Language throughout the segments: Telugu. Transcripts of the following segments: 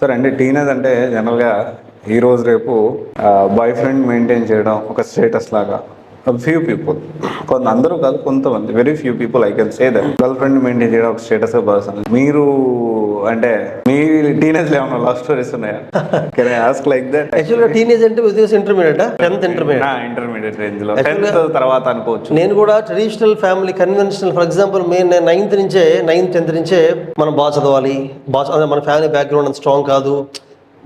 సార్ అంటే టీనేజ్ అంటే జనరల్గా ఈ రోజు రేపు బాయ్ ఫ్రెండ్ మెయింటైన్ చేయడం ఒక స్టేటస్ లాగా ఫ్యూ పీపుల్, అందరూ కాదు కొంతమంది, very few people I can say that girl friend maintain చేయడం ఒక స్టేటస్ పర్సన్. మీరు అంటే మీ టీనేజ్ లో ఏమన్నా లవ్ స్టోరీస్ ఉన్నాయా? Can I ask like that? యాక్చువల్గా టీనేజ్ అంటే ఇంటర్మీడియట్, 10th ఇంటర్మీడియట్ రేంజ్ లో, 10th తర్వాత అనుకోవచ్చు. నేను కూడా traditional family conventional, for example నేను 9th 10th నుంచే మనం బాగా చదవాలి, మన ఫ్యామిలీ బ్యాక్గ్రౌండ్ అంత స్ట్రాంగ్ కాదు,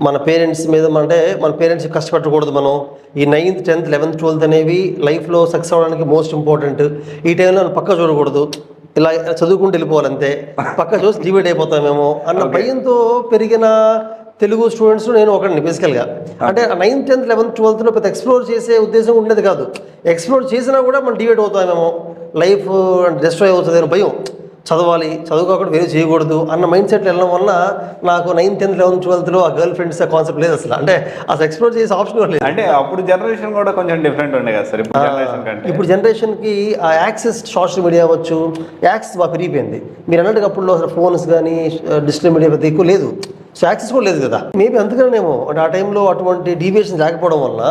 మన పేరెంట్స్ మీద అంటే మన పేరెంట్స్ కష్టపెట్టకూడదు, మనం ఈ 9th 10th 11th 12th అనేవి లైఫ్లో సక్సెస్ అవ్వడానికి మోస్ట్ ఇంపార్టెంట్. ఈ టైంలో పక్క చూడకూడదు, ఇలా చదువుకుంటూ వెళ్ళిపోవాలంతే, పక్క చూసి డివైడ్ అయిపోతామేమో అన్న భయంతో పెరిగిన తెలుగు స్టూడెంట్స్ నేను ఒకరిని బేసికల్గా. అంటే 9th 10th 11th 12thలో పెద్ద ఎక్స్ప్లోర్ చేసే ఉద్దేశం ఉండేది కాదు. ఎక్స్ప్లోర్ చేసినా కూడా మనం డివైడ్ అవుతామేమో, లైఫ్ డిస్ట్రాయ్ అవుతుంది అని భయం. చదవాలి, చదువుకోకుండా వేరే చేయకూడదు అన్న మైండ్ సెట్లో వెళ్ళడం వల్ల నాకు 9th 10th 11th 12thలో ఆ గర్ల్ ఫ్రెండ్స్ ఆ కాన్సెప్ట్ లేదు అసలు. అంటే అసలు ఎక్స్ప్లోర్ చేసే ఆప్షన్ కూడా లేదు. అంటే అప్పుడు జనరేషన్ కూడా కొంచెం డిఫరెంట్ ఉండే కదా సార్ ఇప్పుడు జనరేషన్ కంటే. ఇప్పుడు జనరేషన్కి ఆ యాక్సెస్ సోషల్ మీడియా అవ్వచ్చు, యాక్సెస్ బాగా పెరిగిపోయింది. మీరు అన్నట్టుగా అప్పుడు అసలు ఫోన్స్ కానీ డిజిటల్ మీడియా పెద్ద ఎక్కువ లేదు, సో యాక్సెస్ కూడా లేదు కదా. మేబీ అందుకనేమో అంటే ఆ టైంలో అటువంటి డీవియేషన్ రాకపోవడం వల్ల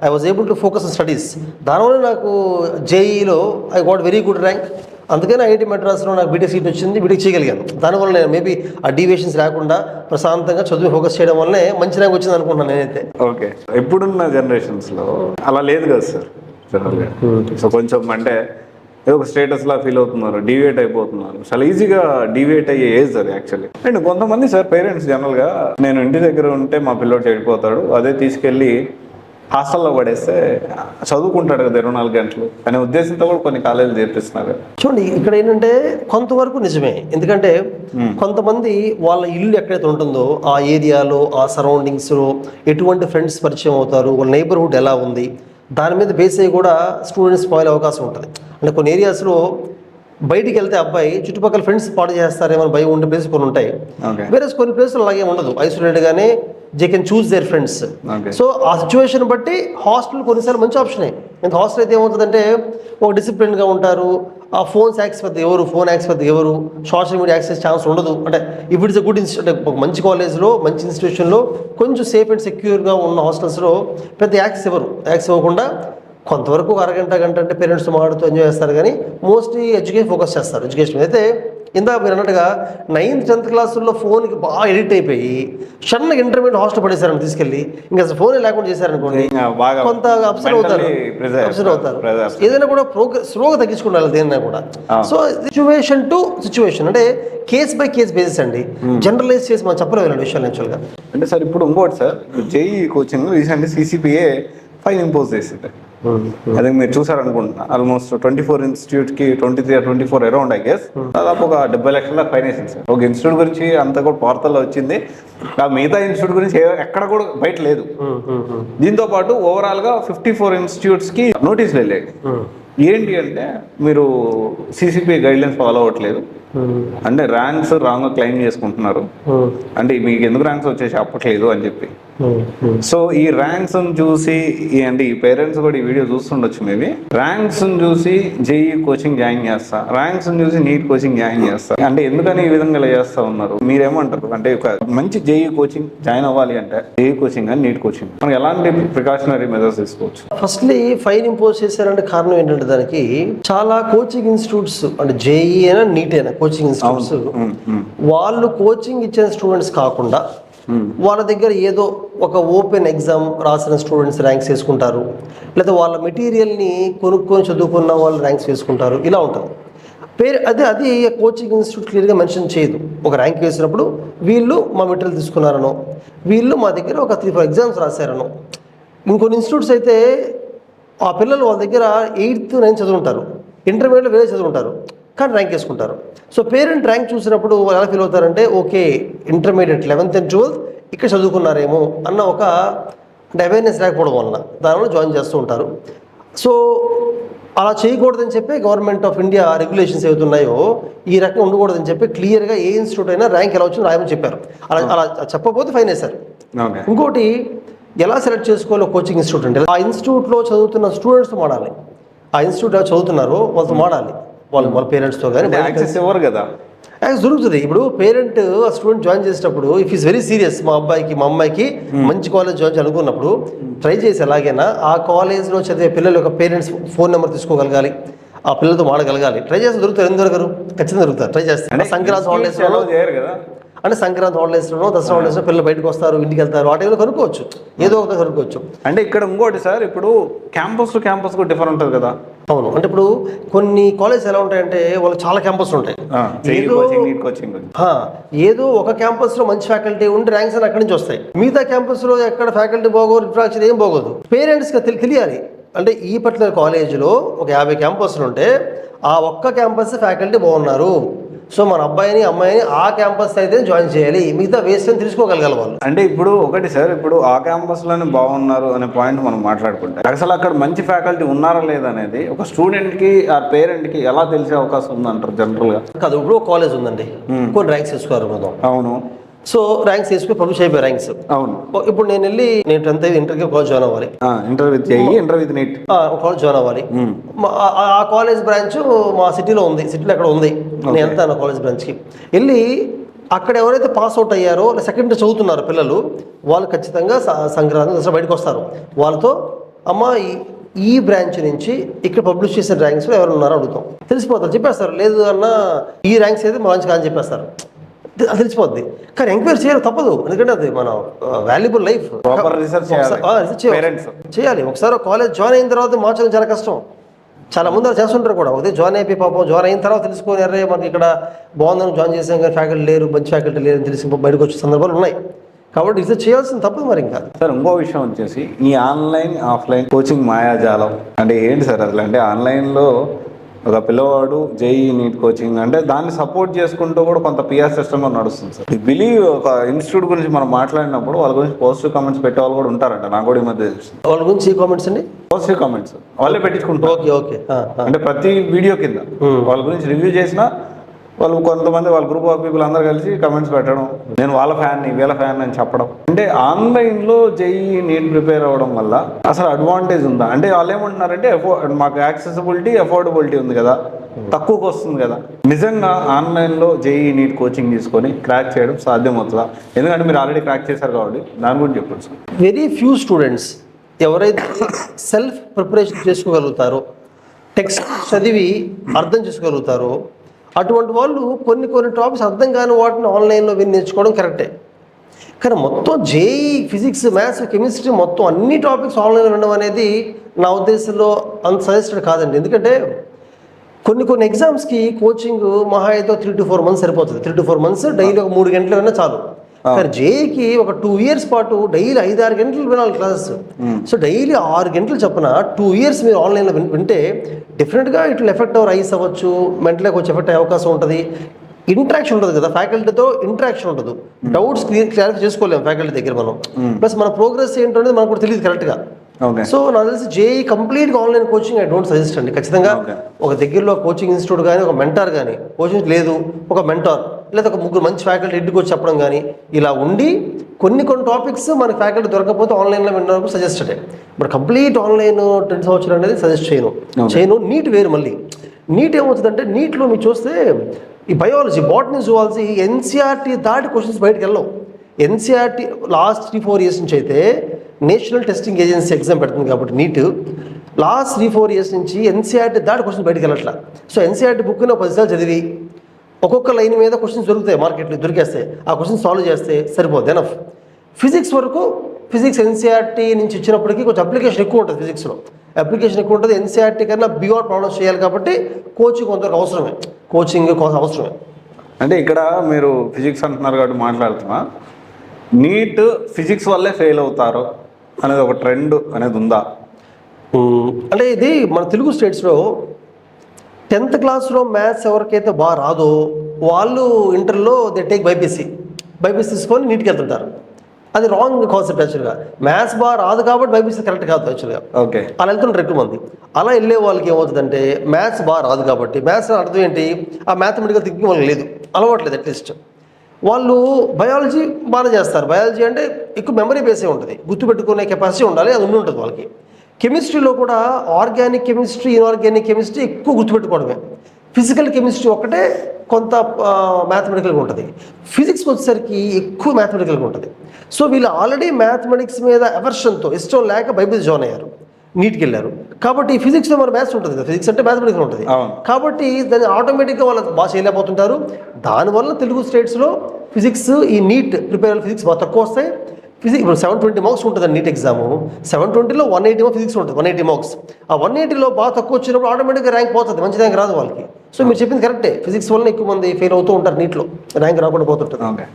I was able to focus on studies. దానివల్ల నాకు జేఈలో I got very good rank. అందుకని ఐఐటి మెడ్రాస్లో నాకు బీటెక్ సీట్ వచ్చింది, బీటెక్ చేయగలిగాను. దానివల్ల నేను మేబీ ఆ డీవియేషన్స్ రాకుండా ప్రశాంతంగా చదువు ఫోకస్ చేయడం వల్లనే మంచి ర్యాంక్ వచ్చింది అనుకుంటున్నాను నేనైతే. ఓకే, ఇప్పుడున్న జనరేషన్స్లో అలా లేదు కదా సార్ జనరల్గా. సో కొంచెం అంటే ఏదో ఒక స్టేటస్లా ఫీల్ అవుతున్నారు, డీవియేట్ అయిపోతున్నారు. చాలా ఈజీగా డీవియేట్ అయ్యే ఏజ్ అది యాక్చువల్లీ. అండ్ కొంతమంది సార్ పేరెంట్స్ జనరల్గా నేను ఇంటి దగ్గర ఉంటే మా పిల్లోడు చెడిపోతాడు, అదే తీసుకెళ్ళి హాస్టల్లో పడేస్తే చదువుకుంటాడు కదా 24 గంటలు అనే ఉద్దేశంతో కూడా కొన్ని కాలేజీలు చేర్పిస్తున్నారు. చూడండి, ఇక్కడ ఏంటంటే కొంతవరకు నిజమే. ఎందుకంటే కొంతమంది వాళ్ళ ఇల్లు ఎక్కడైతే ఉంటుందో ఆ ఏరియాలో, ఆ సరౌండింగ్స్లో ఎటువంటి ఫ్రెండ్స్ పరిచయం అవుతారు, వాళ్ళ నైబర్హుడ్ ఎలా ఉంది, దాని మీద బేస్ అయ్యి కూడా స్టూడెంట్స్ పోయే అవకాశం ఉంటుంది. అంటే కొన్ని ఏరియాస్లో బయటికి వెళ్తే అబ్బాయి చుట్టుపక్కల ఫ్రెండ్స్ పాటు చేస్తారేమో భయం ఉండే ప్లేస్ కొన్ని ఉంటాయి. వేరే కొన్ని ప్లేసులు అలాగే ఉండదు, ఐసోలేట్గానే they can choose their friends. So ఆ సిచ్యువేషన్ బట్టి హాస్టల్ కొన్నిసార్లు మంచి ఆప్షనే. ఎందుకంటే హాస్టల్ అయితే ఏమవుతుందంటే ఒక డిసిప్లిన్గా ఉంటారు, ఆ ఫోన్స్ యాక్సెస్ పెద్ద ఎవరు, ఫోన్ యాక్సెస్ పెద్ద ఎవరు, సోషల్ మీడియా యాక్సెస్ ఛాన్స్ ఉండదు. అంటే ఇఫ్ ఇట్స్ అ గుడ్ అంటే ఒక మంచి కాలేజ్లో, మంచి ఇన్స్టిట్యూషన్లో, కొంచెం సేఫ్ అండ్ సెక్యూర్గా ఉన్న హాస్టల్స్లో పెద్ద యాక్సెస్ ఇవ్వకుండా కొంతవరకు ఒక అరగంట గంట అంటే పేరెంట్స్తో మాట్లాడుతూ ఎంజాయ్ చేస్తారు, కానీ మోస్ట్లీ ఎడ్యుకేషన్ ఫోకస్ చేస్తారు. ఎడ్యుకేషన్ అయితే ఇందాక మీరు అన్నట్టుగా 9th 10th క్లాసుల్లో ఫోన్కి బాగా ఎడిక్ట్ అయిపోయి సడన్గా ఇంటర్మీడియట్ హాస్టల్ పడేశారని తీసుకెళ్ళి ఇంకా అసలు ఫోనే లేకుండా చేశారనుకోండి, కొంత అప్సెట్ అవుతారు. ఏదైనా కూడా స్లోగా తగ్గించుకుంటారు దేనినా కూడా. సో సిచ్యువేషన్ టు సిచ్యువేషన్ అంటే కేస్ బై కేస్ బేసిస్ అండి, జనరలైజ్ చేసి మనం చెప్పలేము ఇలాంటి విషయాలు యాక్చువల్గా. అంటే సార్ ఇప్పుడు ఇంకోటి sir, JEE coaching recently CCPA fine impose చేసింది. అదే మీరు చూసారనుకుంటున్నా, ఆల్మోస్ట్ 24 ఇన్స్టిట్యూట్కి 23 or 24 అరౌండ్ ఐ గెస్ దాదాపు ఒక 70 లక్షల ఫైన్ వేసింది సార్. ఒక ఇన్స్టిట్యూట్ గురించి అంతా కూడా వార్తల్లో వచ్చింది, ఆ మిగతా ఇన్స్టిట్యూట్ గురించి ఎక్కడ కూడా బయట లేదు. దీంతో పాటు ఓవరాల్గా 54 ఇన్స్టిట్యూట్స్కి నోటీసులు వెళ్ళాయి. ఏంటి అంటే మీరు CCPA గైడ్లైన్స్ ఫాలో అవ్వట్లేదు, అంటే ర్యాంక్స్ రాంగ్ క్లెయిమ్ చేసుకుంటున్నారు, అంటే మీకు ఎందుకు ర్యాంక్స్ వచ్చేసి అప్పట్లేదు అని చెప్పి. సో ఈ ర్యాంక్స్ చూసి అంటే ఈ పేరెంట్స్ కూడా ఈ వీడియో చూస్తుండొచ్చు మేబీ. ర్యాంక్స్ చూసి జేఈ కోచింగ్ జాయిన్ చేస్తా, ర్యాంక్స్ చూసి నీట్ కోచింగ్ జాయిన్ చేస్తా, అంటే ఎందుకని ఈ విధంగా ఇలా చేస్తా ఉన్నారు మీరేమంటారు? అంటే ఒక మంచి జేఈ కోచింగ్ జాయిన్ అవ్వాలి అంటే జేఈ కోచింగ్ అని నీట్ కోచింగ్ మనకి ఎలాంటి ప్రికాషనరీ మెజర్స్ తీసుకోవచ్చు? ఫస్ట్లీ ఫైన్ ఇంపోజ్ చేశారంటే కారణం ఏంటంటే దానికి చాలా కోచింగ్ ఇన్స్టిట్యూట్స్ అంటే జేఈ అయినా నీట్ అయినా కోచింగ్ ఇన్స్టిట్యూట్స్ వాళ్ళు కోచింగ్ ఇచ్చిన స్టూడెంట్స్ కాకుండా వాళ్ళ దగ్గర ఏదో ఒక ఓపెన్ ఎగ్జామ్ రాసిన స్టూడెంట్స్ ర్యాంక్స్ వేసుకుంటారు, లేదా వాళ్ళ మెటీరియల్ని కొనుక్కొని చదువుకున్న వాళ్ళు ర్యాంక్స్ వేసుకుంటారు, ఇలా ఉంటుంది. అది కోచింగ్ ఇన్స్టిట్యూట్ క్లియర్గా మెన్షన్ చేయదు. ఒక ర్యాంక్ వేసినప్పుడు వీళ్ళు మా మెటీరియల్ తీసుకున్నారనో, వీళ్ళు మా దగ్గర ఒక 3-4 ఎగ్జామ్స్ రాశారనో. ఇంకొన్ని ఇన్స్టిట్యూట్స్ అయితే ఆ పిల్లలు వాళ్ళ దగ్గర 8th 9th చదువుంటారు, ఇంటర్మీడియట్లో వేరే చదువుంటారు, కానీ ర్యాంక్ వేసుకుంటారు. సో పేరెంట్ ర్యాంక్ చూసినప్పుడు ఎలా ఫీల్ అవుతారంటే okay intermediate 11th and 12th ఇక్కడ చదువుకున్నారేమో అన్న ఒక అవేర్నెస్ లేకపోవడం వలన దానివల్ల జాయిన్ చేస్తూ ఉంటారు. సో అలా చేయకూడదని చెప్పి గవర్నమెంట్ ఆఫ్ ఇండియా రెగ్యులేషన్స్ ఏవైతున్నాయో ఈ రకంగా ఉండకూడదని చెప్పి క్లియర్గా ఏ ఇన్స్టిట్యూట్ అయినా ర్యాంక్ ఎలా వచ్చిందో రాయమని చెప్పారు. అలా చెప్పకపోతే ఫైన్ వేశారు. ఇంకోటి ఎలా సెలెక్ట్ చేసుకోవాలో కోచింగ్ ఇన్స్టిట్యూట్ అంటే ఆ ఇన్స్టిట్యూట్లో చదువుతున్న స్టూడెంట్స్తో మాడాలి, ఆ ఇన్స్టిట్యూట్ చదువుతున్నారో వాళ్ళతో మాడాలి, వాళ్ళ పేరెంట్స్తో కానీ. యాక్సెస్ ఇవ్వరు కదా, దొరుకుతుంది. ఇప్పుడు పేరెంట్ స్టూడెంట్ జాయిన్ చేసేటప్పుడు ఇఫ్ ఈస్ వెరీ సీరియస్, మా అబ్బాయికి మా అమ్మాయికి మంచి కాలేజ్ జాయిన్ అనుకున్నప్పుడు ట్రై చేసి ఎలాగైనా ఆ కాలేజ్లో చదివే పిల్లల యొక్క పేరెంట్స్ ఫోన్ నెంబర్ తీసుకోగలగాలి, ఆ పిల్లలతో మాడగలగాలి. ట్రై చేస్తే దొరుకుతారు, ఎందుకు దొరకరు? ఖచ్చితంగా దొరుకుతారు. ట్రై చేస్తే సంక్రాంతి హాలిడేస్లో చేయరు కదా, అంటే సంక్రాంతి హాలిడేస్లో దసరా హాలిడేస్లో పిల్లలు బయటకు వస్తారు, ఇంటికి వెళ్తారు, ఆ టైంలో కనుక్కోవచ్చు, ఏదో ఒకటి కనుక్కోవచ్చు. అంటే ఇక్కడ ఇంకోటి సార్, ఇప్పుడు క్యాంపస్ టు క్యాంపస్ కూడా డిఫరెంట్ ఉంటుంది కదా. అవును, అంటే ఇప్పుడు కొన్ని కాలేజ్ ఎలా ఉంటాయంటే వాళ్ళకి చాలా క్యాంపస్ ఉంటాయి. ఏదో ఒక క్యాంపస్ లో మంచి ఫ్యాకల్టీ ఉంటే ర్యాంక్స్ అని అక్కడి నుంచి వస్తాయి. మిగతా క్యాంపస్ లో ఎక్కడ ఫ్యాకల్టీ బాగోదు, ఇన్ఫ్రాస్ట్రక్చర్ ఏం బాగోదు. పేరెంట్స్ కి తెలియాలి, అంటే ఈ పర్టికులర్ కాలేజీలో ఒక 50 క్యాంపస్లు ఉంటే ఆ ఒక్క క్యాంపస్ ఫ్యాకల్టీ బాగున్నారు, సో మన అబ్బాయిని అమ్మాయిని ఆ క్యాంపస్ అయితే జాయిన్ చేయాలి, మిగతా వేస్ట్ అని తెలుసుకోగలగాలి వాళ్ళు. అంటే ఇప్పుడు ఒకటి సార్, ఇప్పుడు ఆ క్యాంపస్లోనే బాగున్నారు అనే పాయింట్ మనం మాట్లాడుకుంటే అసలు అక్కడ మంచి ఫ్యాకల్టీ ఉన్నారా లేదా అనేది ఒక స్టూడెంట్కి ఆ పేరెంట్కి ఎలా తెలిసే అవకాశం ఉందంటారు జనరల్గా? కాదు, ఇప్పుడు ఒక కాలేజ్ ఉందండి, కొన్ని ర్యాంక్స్ తీసుకోవాలి మనం. అవును, సో ర్యాంక్స్ తీసుకుని పబ్లిష్ అయిపోయి ర్యాంక్స్. అవును, ఇప్పుడు నేను 10th ఇంటర్కి కాలేజ్ జాయిన్ అవ్వాలి, inter with NEET college join అవ్వాలి. ఆ కాలేజ్ బ్రాంచ్ మా సిటీలో ఉంది, సిటీలో అక్కడ ఉంది. నేను వెళ్తాను కాలేజ్ బ్రాంచ్కి వెళ్ళి అక్కడ ఎవరైతే పాస్ అవుట్ అయ్యారో సెకండ్ చదువుతున్నారు పిల్లలు, వాళ్ళు ఖచ్చితంగా సంక్రాంతి దసరా బయటకు వస్తారు. వాళ్ళతో అమ్మ ఈ బ్రాంచ్ నుంచి ఇక్కడ పబ్లిష్ చేసిన ర్యాంక్స్లో ఎవరు ఉన్నారో అడుగుతాం, తెలిసిపోతారు, చెప్పేస్తారు. లేదు అన్న ఈ ర్యాంక్స్ అయితే మంచి కాదని చెప్పేస్తారు, అది తెలిసిపోద్ది. కానీ ఎంక్వైరీ చేయాలి, తప్పదు, ఎందుకంటే అది మన వాల్యుబుల్ లైఫ్. రీసెర్చ్ చేయాలి. ఒకసారి కాలేజ్ జాయిన్ అయిన తర్వాత మార్చడం చాలా కష్టం. చాలా మంది అలా చేస్తుంటారు కూడా, అదే జాయిన్ అయిపోయి పాపం జాయిన్ అయిన తర్వాత తెలుసుకొని అరే మనకి ఇక్కడ బాగుందని జాయిన్ చేసాం కానీ ఫ్యాకల్టీ లేరు, మంచి ఫ్యాకల్టీ లేరు అని తెలిసి బయటకు వచ్చే సందర్భాలు ఉన్నాయి. కాబట్టి రీసెర్చ్ చేయాల్సింది తప్పదు మరి. ఇంకా సార్ ఇంకో విషయం వచ్చేసి ఈ ఆన్లైన్ ఆఫ్లైన్ కోచింగ్ మాయాజాలం అంటే ఏంటి సార్ అసలు? అంటే ఆన్లైన్లో ఒక పిల్లవాడు జేఈ నీట్ కోచింగ్ అంటే దాన్ని సపోర్ట్ చేసుకుంటూ కూడా కొంత పిఆర్ సిస్టమ్ నడుస్తుంది సార్. బిలీవ్ ఒక ఇన్స్టిట్యూట్ గురించి మనం మాట్లాడినప్పుడు వాళ్ళ గురించి పాజిటివ్ కామెంట్స్ పెట్టే వాళ్ళు కూడా ఉంటారంట, నాకు కూడా ఈ మధ్య తెలుస్తుంది. వాళ్ళ గురించి కామెంట్స్ అండి, పాజిటివ్ కామెంట్స్ వాళ్ళే పెట్టించుకుంటారు. ఓకే ఓకే, అంటే ప్రతి వీడియో కింద వాళ్ళ గురించి రివ్యూ చేసినా వాళ్ళు కొంతమంది వాళ్ళ గ్రూప్ ఆఫ్ పీపుల్ అందరు కలిసి కమెంట్స్ పెట్టడం, నేను వాళ్ళ ఫ్యాన్ని వీళ్ళ ఫ్యాన్ అని చెప్పడం. అంటే ఆన్లైన్లో జేఈ నీట్ ప్రిపేర్ అవ్వడం వల్ల అసలు అడ్వాంటేజ్ ఉందా? అంటే వాళ్ళు ఏమంటున్నారంటే మాకు యాక్సెసిబిలిటీ అఫోర్డబిలిటీ ఉంది కదా, తక్కువకి వస్తుంది కదా. నిజంగా ఆన్లైన్లో జేఈ నీట్ కోచింగ్ తీసుకొని క్రాక్ చేయడం సాధ్యమవుతుందా? ఎందుకంటే మీరు ఆల్రెడీ క్రాక్ చేశారు కాబట్టి దాని గురించి చెప్పండి సార్. వెరీ ఫ్యూ స్టూడెంట్స్ ఎవరైతే సెల్ఫ్ ప్రిపరేషన్ చేసుకోగలుగుతారో, టెక్స్ట్ చదివి అర్థం చేసుకోగలుగుతారో అటువంటి వాళ్ళు కొన్ని టాపిక్స్ అర్థం కాని వాటిని ఆన్లైన్లో విని నేర్చుకోవడం కరెక్టే. కానీ మొత్తం జేఈ ఫిజిక్స్ మ్యాథ్స్ కెమిస్ట్రీ మొత్తం అన్ని టాపిక్స్ ఆన్లైన్లో ఉండడం అనేది నా ఉద్దేశంలో అంత సజెస్టెడ్ కాదండి. ఎందుకంటే కొన్ని ఎగ్జామ్స్కి కోచింగ్ మహా అయితే 3 to 4 months సరిపోతుంది. 3 to 4 months డైలీ ఒక 3 గంటలు అయినా చాలు. కానీ జేఈకి ఒక 2 years పాటు డైలీ 5-6 గంటలు వినాలి క్లాసెస్. సో డైలీ 6 గంటలు చెప్పిన 2 years మీరు ఆన్లైన్లో వింటే డెఫినెట్గా it will effect our eyes అవ్వచ్చు, మెంటల్గా కొంచెం ఎఫెక్ట్ అయ్యే అవకాశం ఉంటుంది. ఇంటరాక్షన్ ఉంటుంది కదా, ఫ్యాకల్టీతో ఇంటరాక్షన్ ఉంటుంది, డౌట్స్ క్లారిఫై చేసుకోలేము ఫ్యాకల్టీ దగ్గర మనం. ప్లస్ మన ప్రోగ్రెస్ ఏంటనేది మనకు కూడా తెలియదు కరెక్ట్గా. సో నాకు తెలిసి జేఈ కంప్లీట్గా online coaching I don't suggest అండి. ఖచ్చితంగా ఒక దగ్గరలో కోచింగ్ ఇన్స్టిట్యూట్ కానీ ఒక మెంటార్ కానీ, కోచింగ్ లేదు ఒక మెంటార్ లేదా ఒక 3 మంచి ఫ్యాకల్టీ ఇంటికి వచ్చి చెప్పడం కానీ ఇలా ఉండి కొన్ని టాపిక్స్ మన ఫ్యాకల్టీ దొరకకపోతే ఆన్లైన్లో వినడం సజెస్టెడ్. బట్ కంప్లీట్ ఆన్లైన్ 10 సంవత్సరాలు అనేది సజెస్ట్ చేయను. నీట్ వేరు. మళ్ళీ నీట్ ఏమవుతుందంటే నీట్లో మీరు చూస్తే ఈ బయాలజీ, బాటనీ, జువాలజీ ఎన్సీఆర్టీ దాటి క్వశ్చన్స్ బయటకు వెళ్ళవు. ఎన్సీఆర్టీ లాస్ట్ 3-4 years నుంచి అయితే నేషనల్ టెస్టింగ్ ఏజెన్సీ ఎగ్జామ్ పెడుతుంది కాబట్టి నీట్ లాస్ట్ 3-4 years నుంచి ఎన్సీఆర్టీ దాటి క్వశ్చన్స్ బయటకు వెళ్ళట్లా. సో ఎన్సీఆర్టీ బుక్ని 10 సార్లు చదివి ఒక్కొక్క లైన్ మీద క్వశ్చన్స్ దొరుకుతాయి, మార్కెట్లో దొరికేస్తాయి, ఆ క్వశ్చన్స్ సాల్వ్ చేస్తే సరిపోద్ది ఎనఫ్. ఫిజిక్స్ వరకు ఫిజిక్స్ ఎన్సీఆర్టీ నుంచి ఇచ్చినప్పటికీ కొంచెం అప్లికేషన్ ఎక్కువ ఉంటుంది, ఫిజిక్స్లో అప్లికేషన్ ఎక్కువ ఉంటుంది. ఎన్సీఆర్టీ కన్నా బియాండ్ ప్రాబ్లమ్స్ చేయాలి కాబట్టి కోచింగ్ కొంతవరకు అవసరమే, కోచింగ్ అవసరమే. అంటే ఇక్కడ మీరు ఫిజిక్స్ అంటున్నారు కాబట్టి మాట్లాడుతున్నా, నీట్ ఫిజిక్స్ వల్లే ఫెయిల్ అవుతారు అనేది ఒక ట్రెండ్ అనేది ఉందా? అంటే ఇది మన తెలుగు స్టేట్స్లో 10th క్లాస్లో మ్యాథ్స్ ఎవరికైతే బాగా రాదో వాళ్ళు ఇంటర్లో దే టేక్ బైపీసీ తీసుకొని నీట్కి వెళ్తుంటారు. అది రాంగ్ కాన్సెప్ట్. యాక్చువల్గా మ్యాథ్స్ బాగా రాదు కాబట్టి బైపీసీ కరెక్ట్ కాదు యాక్చువల్గా. ఓకే, అలా వెళ్తుంటారు ఎక్కువ మంది. అలా వెళ్ళే వాళ్ళకి ఏమవుతుందంటే మ్యాథ్స్ బాగా రాదు కాబట్టి, మ్యాథ్స్ అర్థం ఏంటి, ఆ మ్యాథమెటికల్ థింకింగ్ వాళ్ళకి లేదు, అలవాట్లేదు. అట్లీస్ట్ వాళ్ళు బయాలజీ బాగా చేస్తారు. బయాలజీ అంటే ఎక్కువ మెమరీ బేసే ఉంటుంది, గుర్తుపెట్టుకునే కెపాసిటీ ఉండాలి, అది ఉంటుంది వాళ్ళకి. కెమిస్ట్రీలో కూడా ఆర్గానిక్ కెమిస్ట్రీ, ఇన్ఆర్గానిక్ కెమిస్ట్రీ ఎక్కువ గుర్తుపెట్టుకోవడమే. ఫిజికల్ కెమిస్ట్రీ ఒకటే కొంత మ్యాథమెటికల్గా ఉంటుంది. ఫిజిక్స్కి వచ్చేసరికి ఎక్కువ మ్యాథమెటికల్గా ఉంటుంది. సో వీళ్ళు ఆల్రెడీ మ్యాథమెటిక్స్ మీద ఎవర్షన్తో ఇష్టం లేక బైబిల్ జాయిన్ అయ్యారు, నీట్కి వెళ్ళారు. కాబట్టి ఫిజిక్స్లో మరి మ్యాథ్స్ ఉంటుంది కదా, ఫిజిక్స్ అంటే మ్యాథమెటిక్స్ ఉంటుంది. కాబట్టి దాన్ని ఆటోమేటిక్గా వాళ్ళు బాగా చేయలేకపోతుంటారు. దానివల్ల తెలుగు స్టేట్స్లో ఫిజిక్స్ ఈ నీట్ ప్రిపేర్ ఫిజిక్స్ బాగా తక్కువ వస్తాయి. ఫిజిక్స్ ఇప్పుడు 720 మార్క్స్ ఉంటుంది నీట్ ఎగ్జాము. 720లో 180 ఫిజిక్స్ ఉంటుంది, 180 మార్క్స్. ఆ 180లో బాగా తక్కువ వచ్చినప్పుడు ఆటోమేటిక్గా ర్యాంక్ పోతుంది, మంచి ర్యాంక్ రాదు వాళ్ళకి. సో మీరు చెప్పింది కరెక్టే, ఫిజిక్స్ వల్ల ఎక్కువ మంది ఫెయిల్ అవుతూ ఉంటారు, నీట్లో ర్యాంక్ రాకుండా పోతుంటుంది.